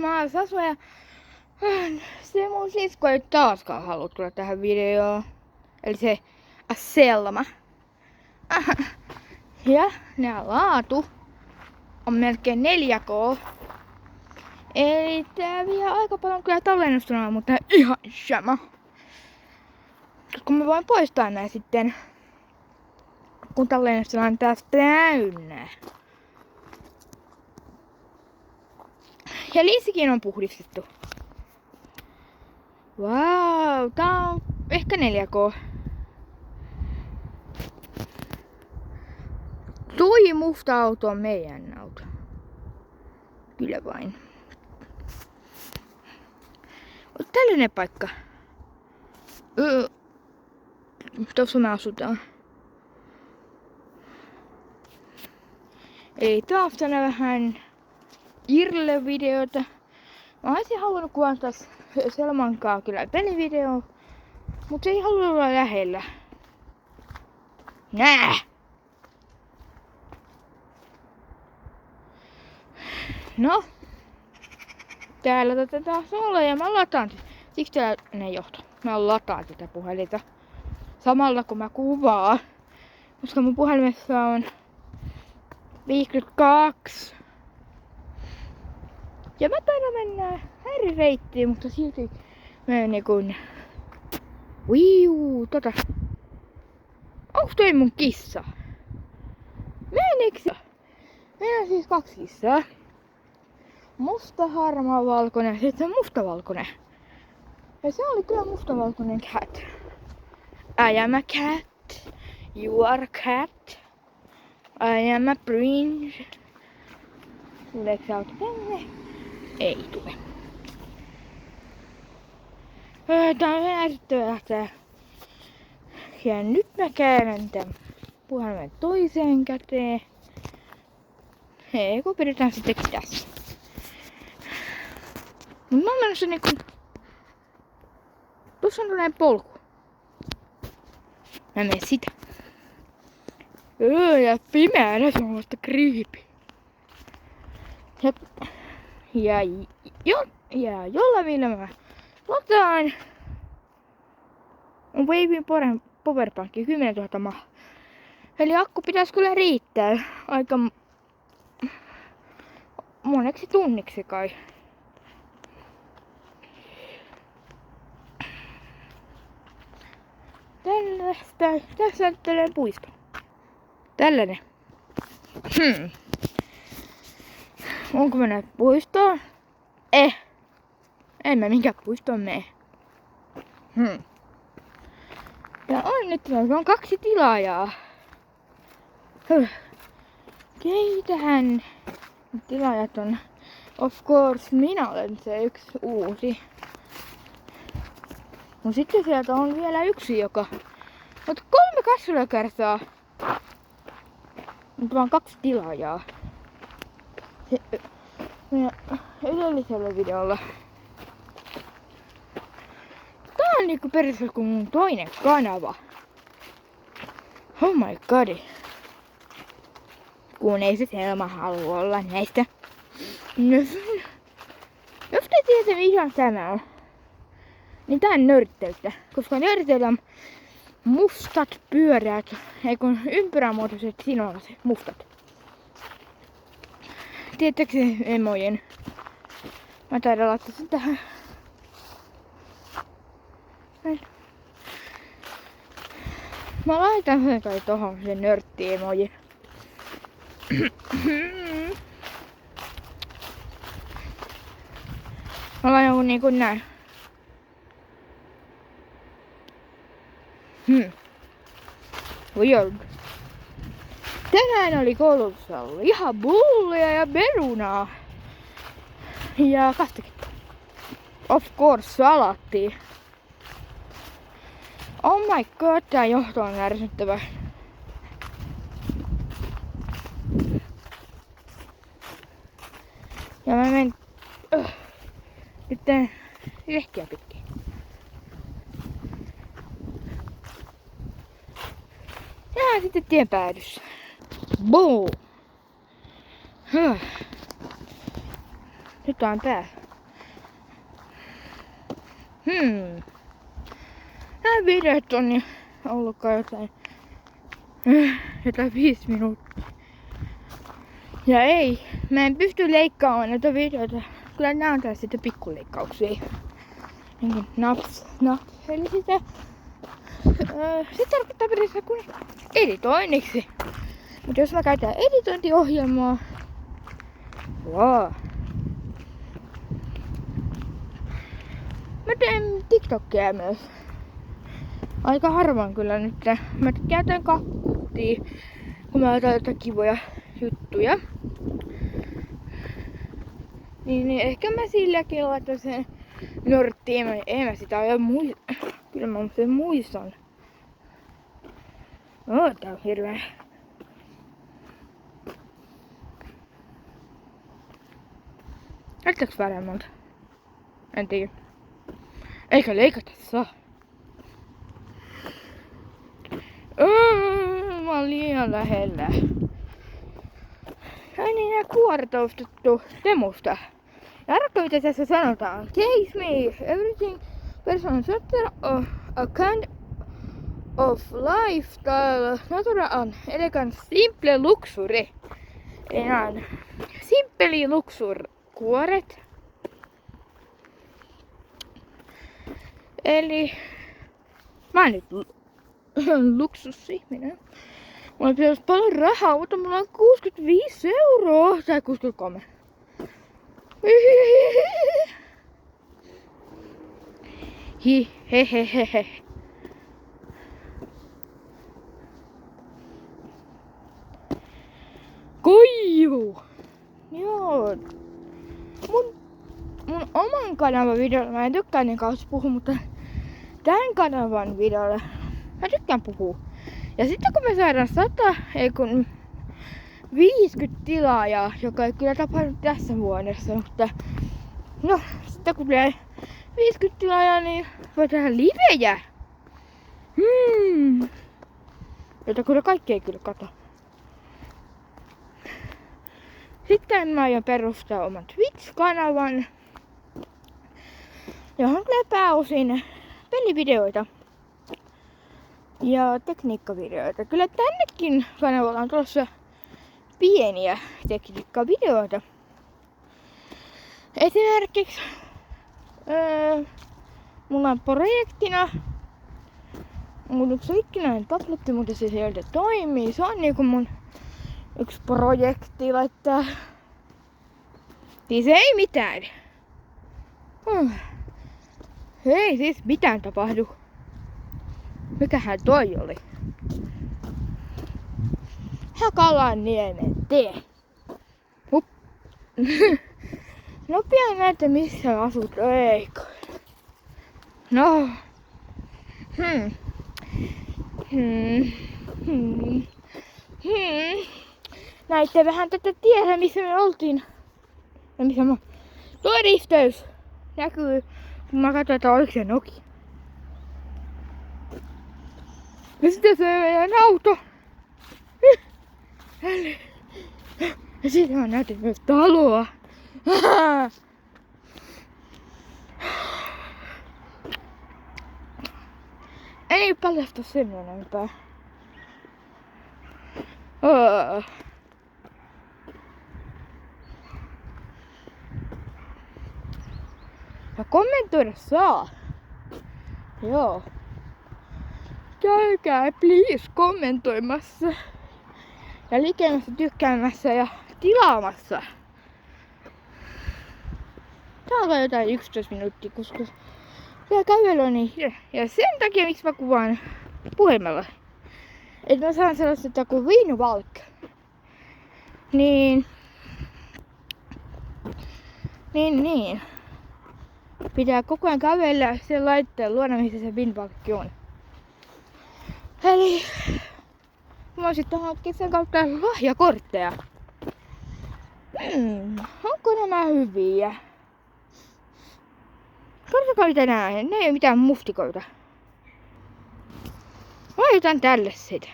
mä oon Sasu ja se mun sisko ei taaskaan halua tulla tähän videoon. Eli se Selma. Ja nää laatu on melkein 4K. Eli tää vie aika paljon kyllä tallennustuna, mutta ihan sama. Kun mä voin poistaa nää sitten, kun tallennustuna on taas täynnä. Ja liisikin on puhdistettu. Vau, tää on ehkä 4K. Toi musta auto on meidän auto. Kyllä vain. Mut tällainen paikka. Tossa me asutaan. Eli taas tänä vähän Irle-videota. Mä olisin halunnut kuvata Selmankaa kyllä pelivideo, mutta se ei halua olla lähellä. Nää! No, täällä tätä taas olla ja mä lataan. Siksi tällainen johto. Mä lataan tätä puhelinta samalla kun mä kuvaan. Koska mun puhelimessa on 52. Ja mä taidan mennä eri reittiin, mutta silti mä niinku... Onks toi mun kissa? Meneekö? Meillä on siis 2 kissaa. Musta, harmaa, valkoinen ja sitten mustavalkoinen. Ja se oli kyllä mustavalkoinen cat. I am a cat. You are a cat. I am a prince. Tuleeko sä auto tänne? Ei tule. Tää on ärsyttävää lähteä. Ja nyt mä käännän tän puhelimen toiseen käteen. Hei, kun pidetään sitten tässä. Mut mä oon menossa niinku... Tuossa on tällainen polku. Mä menen sitä. Ja pimeänä se on vasta creepy. Ja jolla millä mä lataan on Wavin powerpankki 10 000 mAh. Eli akku pitäisi kyllä riittää aika moneksi tunniksi kai. Tässä on tällainen puisto. Tällainen. Onko mennä puistoon? En mä minkään puistoon mene. Ja on nyt on 2 tilaajaa. Keitähän tilaajat on? Of course, minä olen se yksi uusi. No sitten sieltä on vielä yksi, joka... Mutta 3 kasvulakertaa. Mutta vaan 2 tilaajaa. Edellisellä videolla. Tää on niinku periaatteessa kuin mun toinen kanava. Oh my god. Kun ei se Selma halua olla näistä. Jos te tiedätte mikä tämä on, niin tää on nörtteltä. Koska nörttelä on mustat pyöreät, ei kun ympyrämuotoiset sinolaset mustat. Tiedättekö se emojen? Mä taidan laittaa sen tähän. Mä laitan sen kai tohon sen nörtti-emojin. Mä laitan niinku näin. Weird. Tänään oli koulussa lihapullia ja perunaa. Ja kastiketta. Of course, salaattia. Oh my god, tää johto on ärsyttävä. Ja mä menen nyt lehtiä pitkin. Ja sitten tien päädyssä. Boom! Nyt on tää. Nämä videot on jo ollutkaan jotain 5 minuuttia. Ja ei, mä en pysty leikkaamaan näitä videoita. Kyllä nää on taas sitten pikkuleikkauksia. Niin naps. Eli sitä se tarkoittaa periaatteessa kuin editoinniksi. Mutta jos mä käytän editointiohjelmaa, wow. Mä teen TikTokia myös. Aika harvoin kyllä nyt. Mä käytän kakkuuttia, kun mä otan jotain kivoja juttuja. Niin ehkä mä silläkin laitan sen norttiin. En mä sitä ajan Kyllä mä sen muistan. Tää on hirveä. Näyttääks paremmalta? En tiedä. Eikä leikata saa. Mä oon liian lähellä. Ai niin, nää kuoret on ostettu Temusta. Ja arvatko mitä tässä sanotaan? Taste me everything personal center of a kind of lifestyle, natural and elegant, simple luxury. Eli nää on simppeli kuoret. Eli mä oon nyt luksusihminen. Mulla pitäisi paljon rahaa, mutta mulla on 65 € tai 63. Hehehehe. Koivu! Joo. Mun oman kanavan videolla mä en tykkää niin kauheasti puhua, mutta tän kanavan videolla mä tykkään puhua. Ja sitten kun me saadaan 50 tilaajaa, joka ei kyllä tapahdu tässä vuodessa, mutta no, sitten kun tulee 50 tilaajaa, niin voi tehdä livejä. Jota kyllä kaikki ei kyllä kato. Sitten mä aion perustaa oman Twitch-kanavan, johon tulee pääosin pelivideoita ja tekniikkavideoita. Kyllä tännekin kanavalla on tulossa pieniä tekniikkavideoita. Esimerkiksi mulla on projektina mun yksi rikkinäinen tabletti, mutta se sieltä toimii. Se on niinku mun yksi projekti laittaa. Siis ei mitään. Ei siis mitään tapahdu. Mikähän toi oli? Hakalanniemen tie. Nopea näette missä asut, eikö? No. Näitte vähän tätä tietä missä me oltiin. Ja missä mä... Tuo risteys näkyy, kun mä katson, että oliko se Nokia. Ja sitten se meidän auto. Ja sitten mä näytin myös taloa. Ei paljasta sen enempää. Ja kommentoida saa. Joo. Käykää please kommentoimassa. Ja likemässä, tykkäämässä ja tilaamassa. Tää on jotain 11 minuuttia, koska tää kävely on niin hieno. Ja sen takia miksi mä kuvaan puhelimella. Että mä saan sellaista kuin viinuvalkka. Niin. Pitää koko ajan kävellä sen laitteen luona, missä se viinuvalkki on. Eli mä oon sitten hankkia sen kautta lahjakortteja. Onko nämä hyviä? Katsokaa mitä nää on. Ne ei oo mitään mustikoita. Vaihdetaan tälle sitä.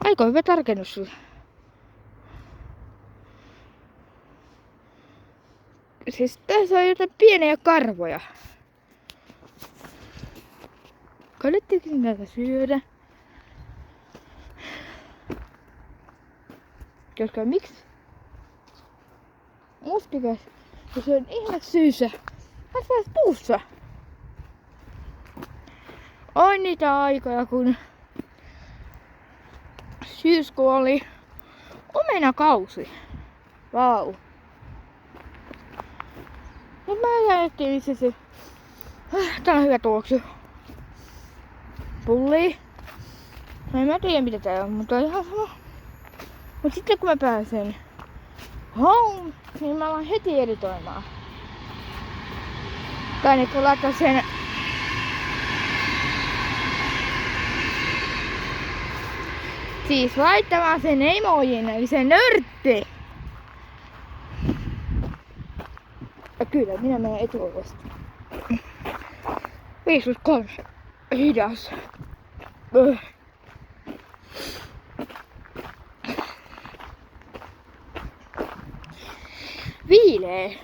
Aika hyvä tarkennus. Siis tässä on jotain pieniä karvoja. Kannattiinko näitä syödä? Koska miksi? Mustikas, jos on ihme syysä. Kasvaisi puussa. On niitä aikoja, kun syyskuu oli omenakausi. Vau. Mut mä jätettiin itse asiassa. Tää on hyvä tuoksu. Pulli. En mä tiedä mitä tää on, mutta ihan sama. Mut sitten kun mä pääsen home, niin mä alan heti editoimaan. Tai niin kun laittaa sen siis laittamaan sen emojin, eli sen nörtti. Ja kyllä, minä menen etuovesta. 5+3. Hidas. Viilee.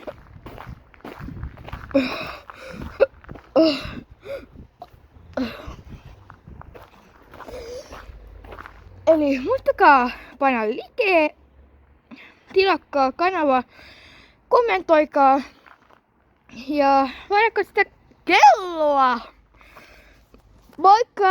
Eli muistakaa painaa like, tilakkaa kanava, kommentoikaa ja painakkaa sitä kelloa. Moikka!